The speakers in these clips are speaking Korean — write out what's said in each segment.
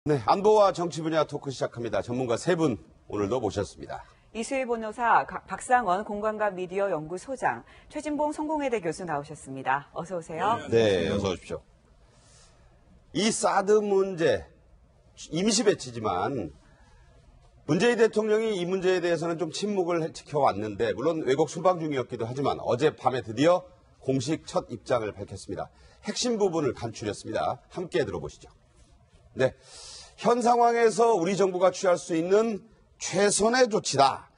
네, 안보와 정치 분야 토크 시작합니다. 전문가 세 분 오늘도 모셨습니다. 이수일 변호사, 박상원 공간과 미디어 연구소장, 최진봉 성공회대 교수 나오셨습니다. 어서 오세요. 네, 어서 오십시오. 이 사드 문제, 임시 배치지만 문재인 대통령이 이 문제에 대해서는 좀 침묵을 지켜왔는데 물론 외국 순방 중이었기도 하지만 어젯밤에 드디어 공식 첫 입장을 밝혔습니다. 핵심 부분을 간추렸습니다. 함께 들어보시죠. 네, 현 상황에서 우리 정부가 취할 수 있는 최선의 조치다.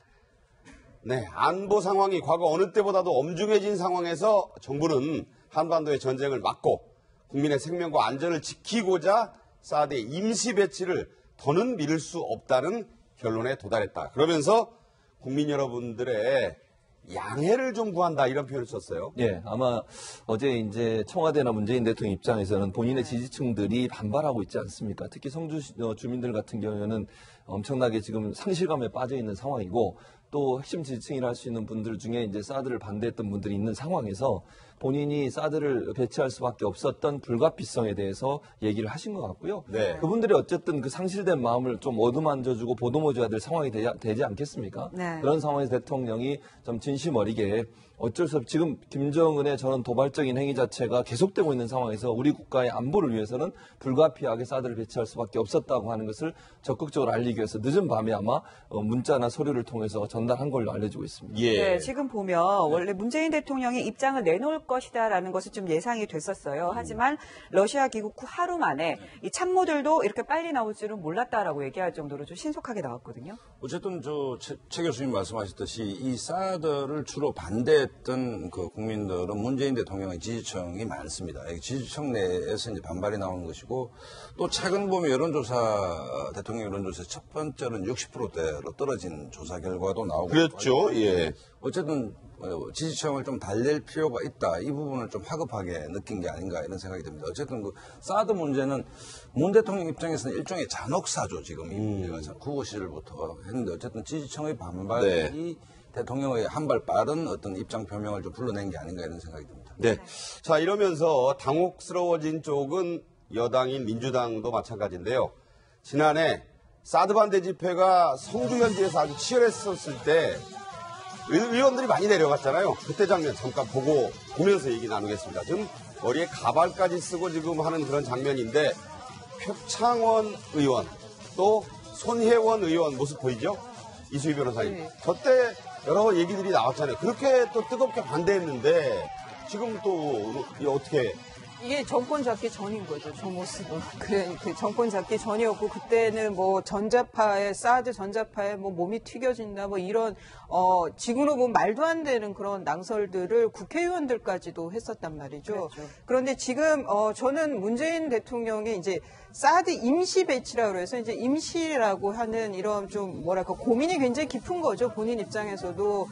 네, 안보 상황이 과거 어느 때보다도 엄중해진 상황에서 정부는 한반도의 전쟁을 막고 국민의 생명과 안전을 지키고자 사드의 임시 배치를 더는 미룰 수 없다는 결론에 도달했다. 그러면서 국민 여러분들의 양해를 좀 구한다 이런 표현을 썼어요. 예, 아마 어제 이제 청와대나 문재인 대통령 입장에서는 본인의 지지층들이 반발하고 있지 않습니까? 특히 성주 주민들 같은 경우에는 엄청나게 지금 상실감에 빠져 있는 상황이고 또 핵심 지지층이라 할 수 있는 분들 중에 이제 사드를 반대했던 분들이 있는 상황에서 본인이 사드를 배치할 수밖에 없었던 불가피성에 대해서 얘기를 하신 것 같고요. 네. 그분들이 어쨌든 그 상실된 마음을 좀 어루만져주고 보듬어줘야 될 상황이 되지 않겠습니까? 네. 그런 상황에서 대통령이 좀 진심 어리게 어쩔 수 없이 지금 김정은의 저런 도발적인 행위 자체가 계속되고 있는 상황에서 우리 국가의 안보를 위해서는 불가피하게 사드를 배치할 수밖에 없었다고 하는 것을 적극적으로 알리기 위해서 늦은 밤에 아마 문자나 서류를 통해서 전달한 걸로 알려지고 있습니다. 예. 네, 지금 보면 원래 문재인 대통령이 입장을 내놓을 것이다라는 것은 좀 예상이 됐었어요. 하지만 러시아 귀국 후 하루 만에 이 참모들도 이렇게 빨리 나올 줄은 몰랐다라고 얘기할 정도로 좀 신속하게 나왔거든요. 어쨌든 최 교수님 말씀하셨듯이 이 사드를 주로 반대했던 그 국민들은 문재인 대통령의 지지층이 많습니다. 지지층 내에서 이제 반발이 나오는 것이고 또 최근 보면 여론조사 대통령 여론조사 첫 번째는 60%대로 떨어진 조사 결과도 나오고 그렇죠. 예. 어쨌든 지지층을 좀 달랠 필요가 있다. 이 부분을 좀 화급하게 느낀 게 아닌가 이런 생각이 듭니다. 어쨌든 그 사드 문제는 문 대통령 입장에서는 일종의 잔혹사죠. 지금 이 문제가 국어 시절부터 했는데 어쨌든 지지층의 반발이 대통령의 한 발 빠른 어떤 입장 표명을 좀 불러낸 게 아닌가 이런 생각이 듭니다. 네. 자, 이러면서 당혹스러워진 쪽은 여당인 민주당도 마찬가지인데요. 지난해 사드 반대 집회가 성주 현지에서 아주 치열했었을 때 의원들이 많이 내려갔잖아요. 그때 장면 잠깐 보면서 얘기 나누겠습니다. 지금 머리에 가발까지 쓰고 지금 하는 그런 장면인데 표창원 의원 또 손혜원 의원 모습 보이죠? 이수희 변호사님. 네. 저때 여러 얘기들이 나왔잖아요. 그렇게 또 뜨겁게 반대했는데 지금 또 어떻게 이게 정권 잡기 전인 거죠, 저 모습은. 그 정권 잡기 전이었고, 그때는 뭐 사드 전자파에 뭐 몸이 튀겨진다, 뭐 이런, 지금으로 보면 말도 안 되는 그런 낭설들을 국회의원들까지도 했었단 말이죠. 그렇죠. 그런데 지금, 저는 문재인 대통령이 이제 사드 임시 배치라고 해서 이제 임시라고 하는 이런 좀 뭐랄까 고민이 굉장히 깊은 거죠. 본인 입장에서도,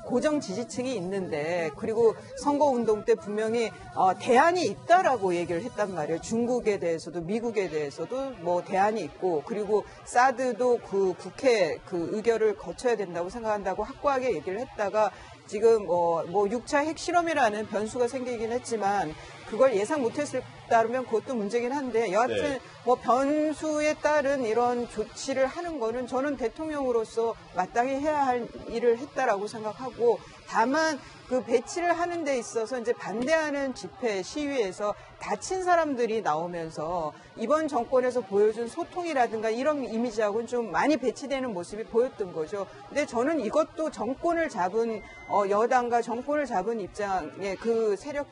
고정 지지층이 있는데, 그리고 선거운동 때 분명히, 대안이 있다라고 얘기를 했단 말이에요. 중국에 대해서도 미국에 대해서도 뭐 대안이 있고 그리고 사드도 그 국회 그 의결을 거쳐야 된다고 생각한다고 확고하게 얘기를 했다가 지금 뭐 6차 핵실험이라는 변수가 생기긴 했지만 그걸 예상 못했다면 그것도 문제긴 한데 여하튼 뭐 변수에 따른 이런 조치를 하는 거는 저는 대통령으로서 마땅히 해야 할 일을 했다라고 생각하고 다만 그 배치를 하는 데 있어서 이제 반대하는 집회 시위에서 다친 사람들이 나오면서 이번 정권에서 보여준 소통이라든가 이런 이미지하고는 좀 많이 배치되는 모습이 보였던 거죠. 근데 저는 이것도 정권을 잡은 여당과 정권을 잡은 입장의 그 세력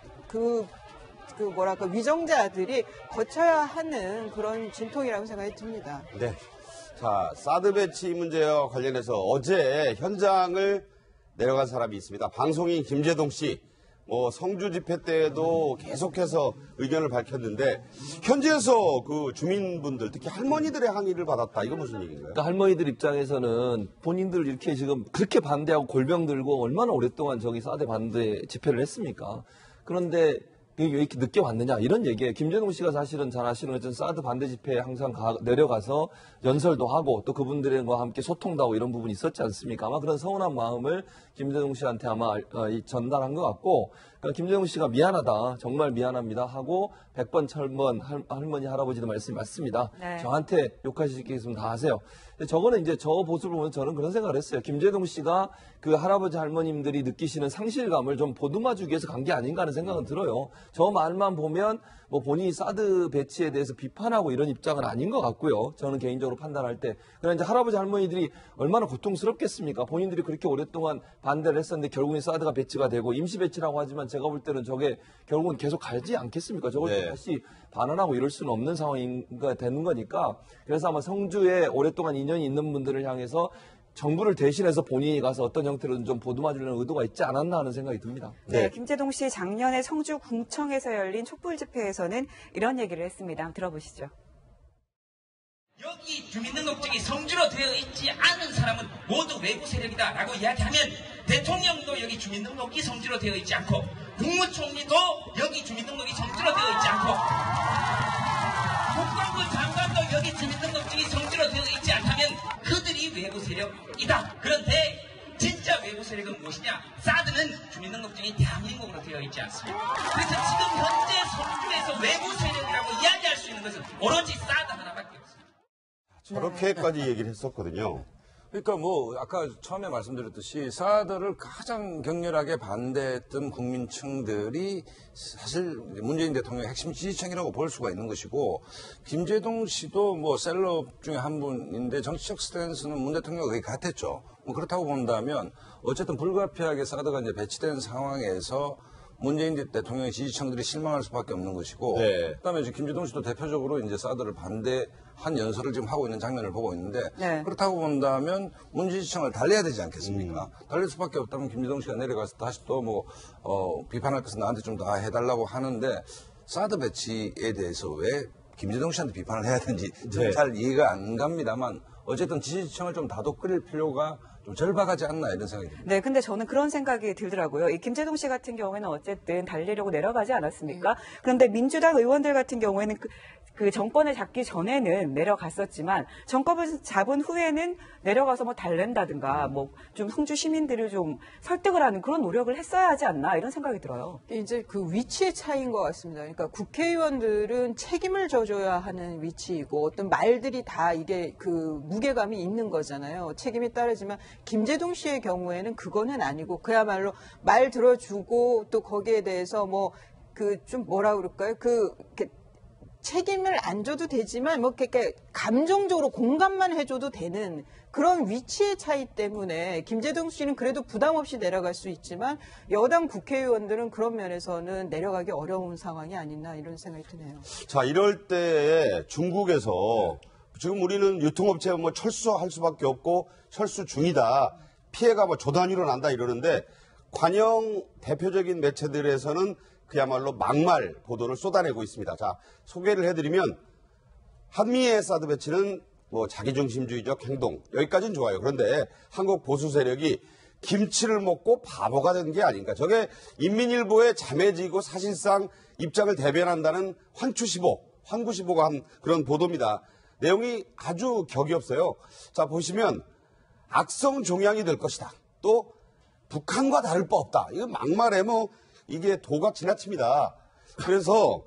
위정자들이 거쳐야 하는 그런 진통이라고 생각이 듭니다. 네. 자, 사드 배치 문제와 관련해서 어제 현장을 내려간 사람이 있습니다. 방송인 김재동 씨, 성주 집회 때에도 계속해서 의견을 밝혔는데 현지에서 그 주민분들, 특히 할머니들의 항의를 받았다. 이거 무슨 얘기인가요? 그러니까 할머니들 입장에서는 본인들 이렇게 지금 그렇게 반대하고 골병 들고 얼마나 오랫동안 저기 사드 반대 집회를 했습니까? 그런데 왜 이렇게 늦게 왔느냐 이런 얘기예요. 김재동 씨가 사실은 잘 아시는 것처럼 사드 반대 집회에 항상 내려가서 연설도 하고 또 그분들과 함께 소통도 하고 이런 부분이 있었지 않습니까? 아마 그런 서운한 마음을 김재동 씨한테 아마 전달한 것 같고 그러니까 김재동 씨가 미안하다 정말 미안합니다 하고 100번 철번 할머니 할아버지도 말씀이 맞습니다. 네. 저한테 욕하실 게 있으면 다 하세요. 근데 저거는 이제 저 모습을 보면 저는 그런 생각을 했어요. 김재동 씨가 그 할아버지 할머님들이 느끼시는 상실감을 좀 보듬어주기 위해서 간 게 아닌가 하는 생각은 들어요. 저 말만 보면 뭐 본인이 사드 배치에 대해서 비판하고 이런 입장은 아닌 것 같고요. 저는 개인적으로 판단할 때. 그러나 이제 할아버지 할머니들이 얼마나 고통스럽겠습니까? 본인들이 그렇게 오랫동안 반대를 했었는데 결국엔 사드가 배치가 되고 임시 배치라고 하지만 제가 볼 때는 저게 결국은 계속 가지 않겠습니까? 저걸 네. 다시 반환하고 이럴 수는 없는 상황인가 되는 거니까. 그래서 아마 성주에 오랫동안 인연이 있는 분들을 향해서 정부를 대신해서 본인이 가서 어떤 형태로든 좀 보듬어주려는 의도가 있지 않았나 하는 생각이 듭니다. 네, 김재동 씨 작년에 성주 궁청에서 열린 촛불 집회에서는 이런 얘기를 했습니다. 한번 들어보시죠. 여기 주민등록증이 성주로 되어 있지 않은 사람은 모두 외부 세력이다라고 이야기하면 대통령도 여기 주민등록이 성주로 되어 있지 않고 국무총리도 여기 주민등록이 성주로 되어 있지 않고 국방부 장관도 여기 주민등록증이 성주로 되어 있지 않다면 그들이 외부 세력이다. 그런데 진짜 외부 세력은 무엇이냐? 사드는 주민등록증이 대한민국으로 되어 있지 않습니다. 그래서 지금 현재 성주에서 외부 세력이라고 이야기할 수 있는 것은 오로지 사드 하나밖에 없습니다. 저렇게까지 얘기를 했었거든요. 그러니까 뭐 아까 처음에 말씀드렸듯이 사드를 가장 격렬하게 반대했던 국민층들이 사실 문재인 대통령의 핵심 지지층이라고 볼 수가 있는 것이고 김재동 씨도 뭐 셀럽 중에 한 분인데 정치적 스탠스는 문 대통령과 거의 같았죠. 뭐 그렇다고 본다면 어쨌든 불가피하게 사드가 이제 배치된 상황에서 문재인 대통령의 지지층들이 실망할 수밖에 없는 것이고, 네. 그다음에 지금 김재동 씨도 대표적으로 이제 사드를 반대한 연설을 지금 하고 있는 장면을 보고 있는데, 네. 그렇다고 본다면 문 지지층을 달래야 되지 않겠습니까? 달랠 수밖에 없다면 김재동 씨가 내려가서 다시 또 뭐 비판할 것은 나한테 좀 다 해달라고 하는데 사드 배치에 대해서 왜 김재동 씨한테 비판을 해야 되는지 네. 잘 이해가 안 갑니다만 어쨌든 지지층을 좀 다독거릴 필요가 좀 절박하지 않나 이런 생각이 듭니다. 네, 근데 저는 그런 생각이 들더라고요. 이 김재동 씨 같은 경우에는 어쨌든 달리려고 내려가지 않았습니까? 그런데 민주당 의원들 같은 경우에는 그 정권을 잡기 전에는 내려갔었지만 정권을 잡은 후에는 내려가서 뭐 달랜다든가 뭐 좀 성주 시민들을 좀 설득을 하는 그런 노력을 했어야 하지 않나 이런 생각이 들어요. 이제 그 위치의 차이인 것 같습니다. 그러니까 국회의원들은 책임을 져줘야 하는 위치이고 어떤 말들이 다 이게 그 무게감이 있는 거잖아요. 책임이 따르지만 김재동 씨의 경우에는 그거는 아니고 그야말로 말 들어주고 또 거기에 대해서 뭐 그 좀 뭐라 그럴까요? 책임을 안 져도 되지만 뭐 이렇게 감정적으로 공감만 해줘도 되는 그런 위치의 차이 때문에 김재동 씨는 그래도 부담 없이 내려갈 수 있지만 여당 국회의원들은 그런 면에서는 내려가기 어려운 상황이 아니나 이런 생각이 드네요. 자, 이럴 때에 중국에서 지금 우리는 유통업체 뭐 철수할 수밖에 없고 철수 중이다. 피해가 뭐 조 단위로 난다 이러는데 관영 대표적인 매체들에서는 그야말로 막말 보도를 쏟아내고 있습니다. 자, 소개를 해드리면 한미의 사드 배치는 뭐 자기중심주의적 행동 여기까지는 좋아요. 그런데 한국 보수 세력이 김치를 먹고 바보가 된 게 아닌가. 저게 인민일보의 자매지고 사실상 입장을 대변한다는 환구시보가 한 그런 보도입니다. 내용이 아주 격이 없어요. 자, 보시면 악성 종양이 될 것이다. 또 북한과 다를 바 없다. 이거 막말에 뭐 이게 도가 지나칩니다. 그래서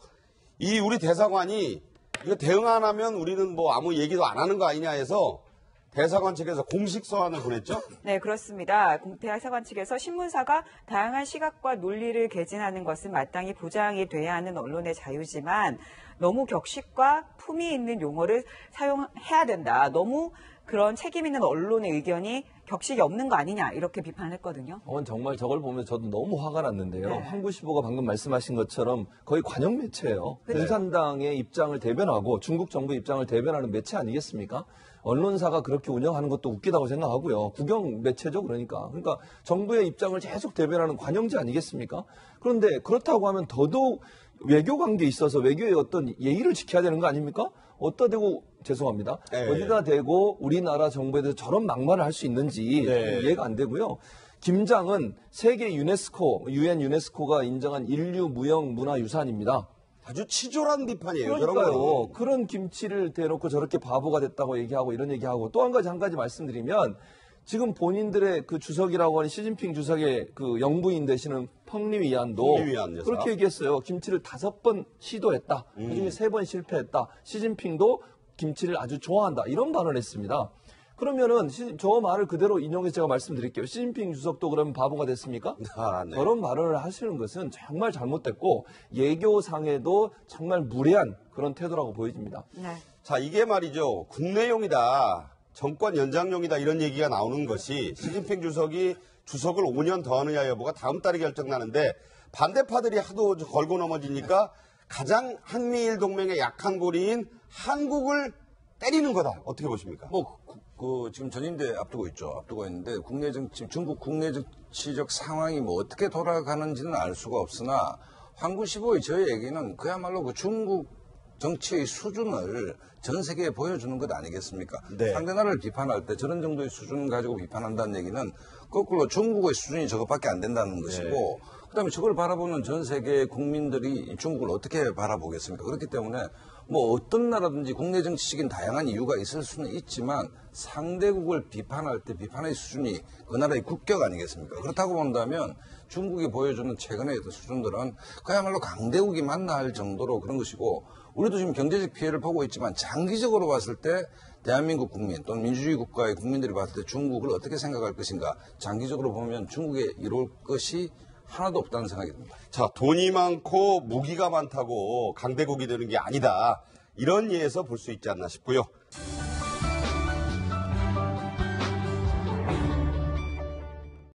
이 우리 대사관이 이거 대응 안 하면 우리는 뭐 아무 얘기도 안 하는 거 아니냐 해서 대사관 측에서 공식 서한을 보냈죠? 네, 그렇습니다. 대사관 측에서 신문사가 다양한 시각과 논리를 개진하는 것은 마땅히 보장이 돼야 하는 언론의 자유지만 너무 격식과 품위 있는 용어를 사용해야 된다. 너무 그런 책임 있는 언론의 의견이 격식이 없는 거 아니냐 이렇게 비판을 했거든요. 정말 저걸 보면 저도 너무 화가 났는데요. 네. 한구시보가 방금 말씀하신 것처럼 거의 관영 매체예요. 네. 공산당의 입장을 대변하고 중국 정부의 입장을 대변하는 매체 아니겠습니까? 언론사가 그렇게 운영하는 것도 웃기다고 생각하고요. 국영 매체죠, 그러니까. 그러니까 정부의 입장을 계속 대변하는 관영지 아니겠습니까? 그런데 그렇다고 하면 더더욱 외교 관계에 있어서 외교의 어떤 예의를 지켜야 되는 거 아닙니까? 어디다 대고 죄송합니다. 네. 어디다 대고 우리나라 정부에 대해서 저런 막말을 할 수 있는지 네. 이해가 안 되고요. 김장은 세계 유네스코, 유엔 유네스코가 인정한 인류 무형 문화유산입니다. 아주 치졸한 비판이에요. 저런 그러니까요. 거는. 그런 김치를 대놓고 저렇게 바보가 됐다고 얘기하고 이런 얘기하고 또 한 가지 말씀드리면 지금 본인들의 그 주석이라고 하는 시진핑 주석의 그 영부인 되시는 펑리위안도 펑리위안 여사. 그렇게 얘기했어요. 김치를 5번 시도했다. 그중에 3번 실패했다. 시진핑도 김치를 아주 좋아한다. 이런 발언을 했습니다. 그러면은 저 말을 그대로 인용해서 제가 말씀드릴게요. 시진핑 주석도 그러면 바보가 됐습니까? 아, 네. 저런 발언을 하시는 것은 정말 잘못됐고 예교상에도 정말 무례한 그런 태도라고 보여집니다. 네. 자, 이게 말이죠. 국내용이다, 정권 연장용이다 이런 얘기가 나오는 것이 시진핑 주석이 주석을 5년 더 하느냐 여부가 다음 달에 결정나는데 반대파들이 하도 걸고 넘어지니까 가장 한미일 동맹의 약한 고리인 한국을 때리는 거다. 어떻게 보십니까? 지금 전임대 앞두고 있죠. 앞두고 있는데 중국 국내 정치적 상황이 뭐 어떻게 돌아가는지는 알 수가 없으나 황구 15의 저의 얘기는 그야말로 그 중국 정치의 수준을 전 세계에 보여주는 것 아니겠습니까? 네. 상대 나라를 비판할 때 저런 정도의 수준 가지고 비판한다는 얘기는 거꾸로 중국의 수준이 저것밖에 안 된다는 것이고 그다음에 저걸 바라보는 전 세계 국민들이 중국을 어떻게 바라보겠습니까? 그렇기 때문에 뭐 어떤 나라든지 국내 정치적인 다양한 이유가 있을 수는 있지만 상대국을 비판할 때 비판의 수준이 그 나라의 국격 아니겠습니까? 그렇다고 본다면 중국이 보여주는 최근의 어떤 수준들은 그야말로 강대국이 맞나 할 정도로 그런 것이고 우리도 지금 경제적 피해를 보고 있지만 장기적으로 봤을 때 대한민국 국민 또는 민주주의 국가의 국민들이 봤을 때 중국을 어떻게 생각할 것인가 장기적으로 보면 중국에 이룰 것이 하나도 없다는 생각이 듭니다. 자, 돈이 많고 무기가 많다고 강대국이 되는 게 아니다. 이런 예에서 볼 수 있지 않나 싶고요.